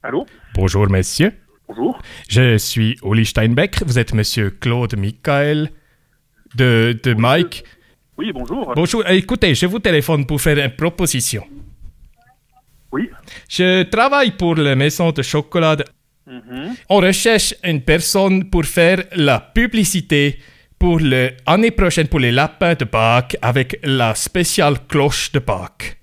Allô? Bonjour, messieurs. Bonjour. Je suis Uli Steinbeck. Vous êtes monsieur Claude Michael de Mike. Oui, bonjour. Bonjour. Écoutez, je vous téléphone pour faire une proposition. Oui. Je travaille pour la maison de chocolat. On recherche une personne pour faire la publicité pour l'année prochaine pour les lapins de Pâques avec la spéciale cloche de Pâques.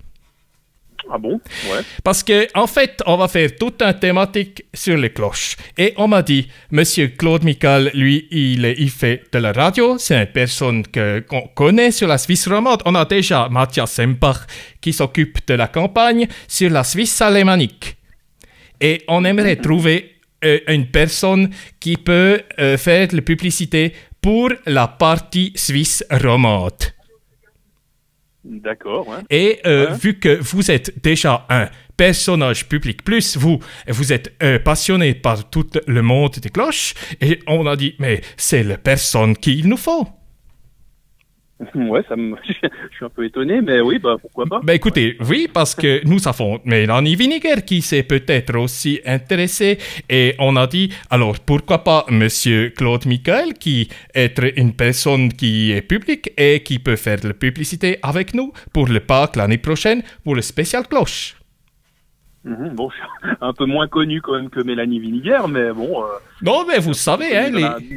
Ah bon? Ouais. Parce que en fait, on va faire toute une thématique sur les cloches. Et on m'a dit, monsieur Claude Michael, lui, il fait de la radio. C'est une personne qu'on connaît sur la Suisse romande. On a déjà Matthias Sempach qui s'occupe de la campagne sur la Suisse alémanique. Et on aimerait trouver une personne qui peut faire la publicité pour la partie suisse romande. D'accord, ouais. Et vu que vous êtes déjà un personnage public, plus vous êtes passionné par tout le monde des cloches, et on a dit, mais c'est la personne qu'il nous faut. Ouais, je suis un peu étonné, mais oui, bah pourquoi pas. Ben écoutez, oui, parce que nous avons Mélanie Winiger qui s'est peut-être aussi intéressée, et on a dit, alors pourquoi pas monsieur Claude Michael, qui est une personne qui est publique et qui peut faire la publicité avec nous pour le Pâques l'année prochaine, pour le spécial cloche. Bon, je suis un peu moins connu quand même que Mélanie Winiger, mais bon. Non, mais vous savez, hein,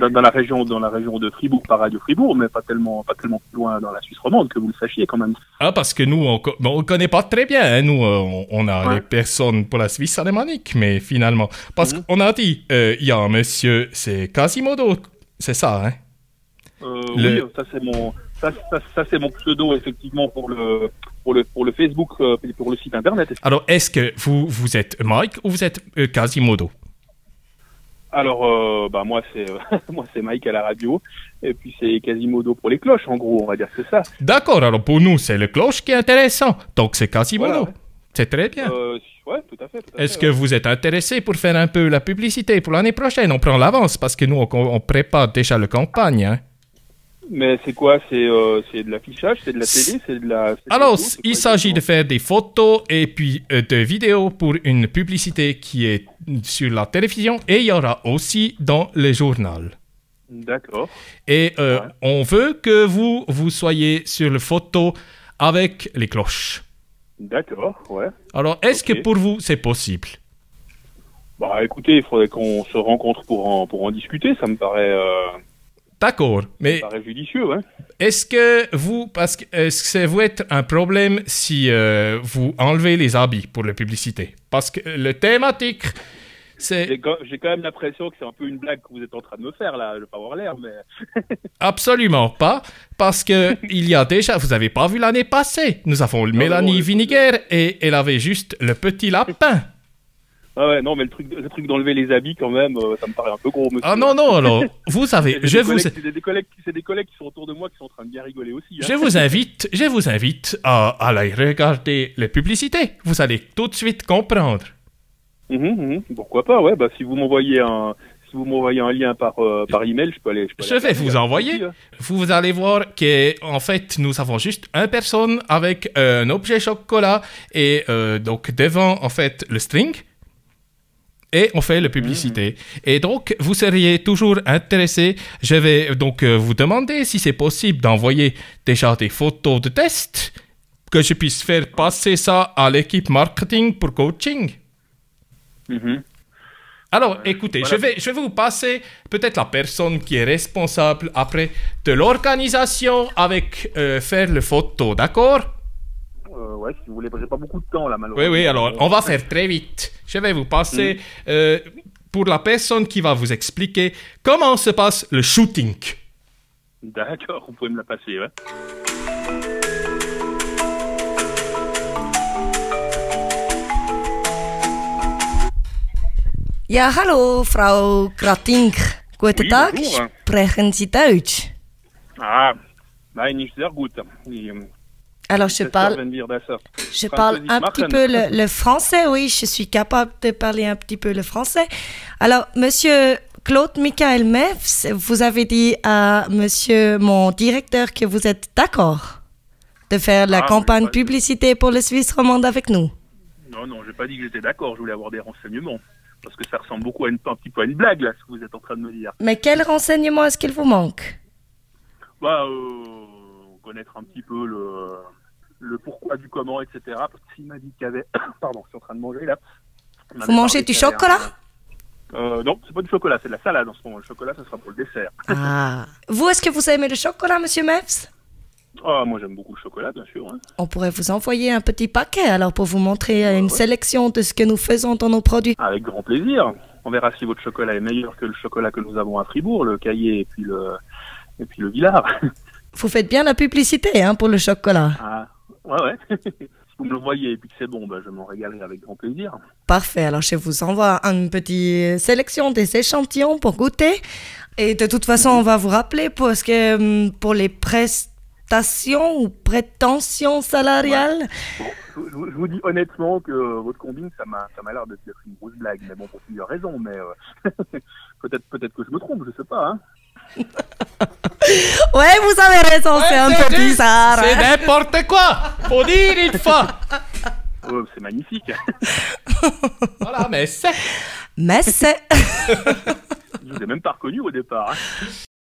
dans la région de Fribourg, par Radio Fribourg, mais pas tellement plus loin dans la Suisse romande, que vous le sachiez quand même. Ah, parce que nous, on connaît pas très bien, hein, nous, on a les personnes pour la Suisse alémanique, mais finalement, parce qu'on a dit, il y a un monsieur, c'est Quasimodo, c'est ça, hein? Oui, ça c'est mon pseudo effectivement pour le Facebook et pour le site internet. Alors, est-ce que vous êtes Mike ou vous êtes Quasimodo? Alors, moi c'est Mike à la radio et puis c'est Quasimodo pour les cloches en gros, on va dire que c'est ça. D'accord, alors pour nous c'est le cloche qui est intéressant, donc c'est Quasimodo. Voilà, ouais. C'est très bien. Ouais, tout à fait. Est-ce que vous êtes intéressé pour faire un peu la publicité pour l'année prochaine? On prend l'avance parce que nous on prépare déjà la campagne, hein. Mais c'est quoi? C'est de l'affichage, c'est de la télé, c'est de la... Alors, il s'agit de faire des photos et puis de vidéos pour une publicité qui est sur la télévision et il y aura aussi dans le journal. D'accord. Et on veut que vous soyez sur la photo avec les cloches. D'accord, ouais. Alors, est-ce que pour vous, c'est possible? Bah écoutez, il faudrait qu'on se rencontre pour en discuter, ça me paraît... D'accord, mais ça paraît judicieux, ouais. Est-ce que ça va être un problème si vous enlevez les habits pour la publicité? Parce que le thématique, c'est... J'ai quand même l'impression que c'est un peu une blague que vous êtes en train de me faire, là. Je vais pas avoir l'air, mais... Absolument pas, parce que il y a déjà... Vous avez pas vu l'année passée? Nous avons Mélanie Winiger et elle avait juste le petit lapin. Ah ouais, non, mais le truc d'enlever les habits, quand même, ça me paraît un peu gros, monsieur. Ah non, alors, vous savez, c'est des collègues qui sont autour de moi qui sont en train de bien rigoler aussi. Hein. Je vous invite à aller regarder les publicités. Vous allez tout de suite comprendre. Pourquoi pas, ouais, bah si vous m'envoyez un lien par email, je peux aller je vais vous envoyer. Aussi, hein. Vous allez voir qu'en fait, nous avons juste une personne avec un objet chocolat et donc devant, en fait, le string. Et on fait la publicité. Et donc, vous seriez toujours intéressé. Je vais donc vous demander si c'est possible d'envoyer déjà des photos de test, que je puisse faire passer ça à l'équipe marketing pour coaching. Alors, écoutez, voilà. je vais vous passer peut-être la personne qui est responsable après de l'organisation avec faire les photos, d'accord? Ouais, si vous voulez, j'ai pas beaucoup de temps là, malheureusement. Oui, alors, on va faire très vite. Je vais vous passer pour la personne qui va vous expliquer comment se passe le shooting. D'accord, vous pouvez me la passer, ouais. Ja, hallo, Frau Kratink. Guten Tag, bonjour. Sprechen Sie Deutsch? Ah, nein, nicht sehr gut. Alors, je parle un petit peu le français, oui, je suis capable de parler un petit peu le français. Alors, monsieur Claude Michael Meffs, vous avez dit à monsieur mon directeur que vous êtes d'accord de faire la campagne publicité pour le Suisse romande avec nous. Non, non, j'ai pas dit que j'étais d'accord, je voulais avoir des renseignements. Parce que ça ressemble beaucoup à un petit peu à une blague, là, ce que vous êtes en train de me dire. Mais quel renseignement est-ce qu'il vous manque? Connaître un petit peu le pourquoi du comment, etc. Parce qu'il m'a dit qu'il y avait... Pardon, je suis en train de manger, là. Vous mangez du chocolat? Non, c'est pas du chocolat, c'est de la salade en ce moment. Le chocolat, ça sera pour le dessert. Ah. Vous, est-ce que vous aimez le chocolat, monsieur Mevs? Ah, moi j'aime beaucoup le chocolat, bien sûr. Hein. On pourrait vous envoyer un petit paquet alors pour vous montrer une sélection de ce que nous faisons dans nos produits. Avec grand plaisir. On verra si votre chocolat est meilleur que le chocolat que nous avons à Fribourg, le Caillé et puis le Villard. Vous faites bien la publicité hein, pour le chocolat. Ah, ouais. Si vous me le voyez et puis que c'est bon, je m'en régalerai avec grand plaisir. Parfait, alors je vous envoie une petite sélection des échantillons pour goûter. Et de toute façon, on va vous rappeler parce que pour les prestations ou prétentions salariales... Ouais. Bon, je vous dis honnêtement que votre combine, ça m'a l'air d'être une grosse blague. Mais bon, pour plusieurs raisons. Mais peut-être que je me trompe, je sais pas. Hein. Ouais, vous avez raison, c'est un peu bizarre. C'est n'importe quoi. Faut dire une fois. Oh, c'est magnifique. Voilà, mais c'est... Je vous ai même pas reconnu au départ. Hein.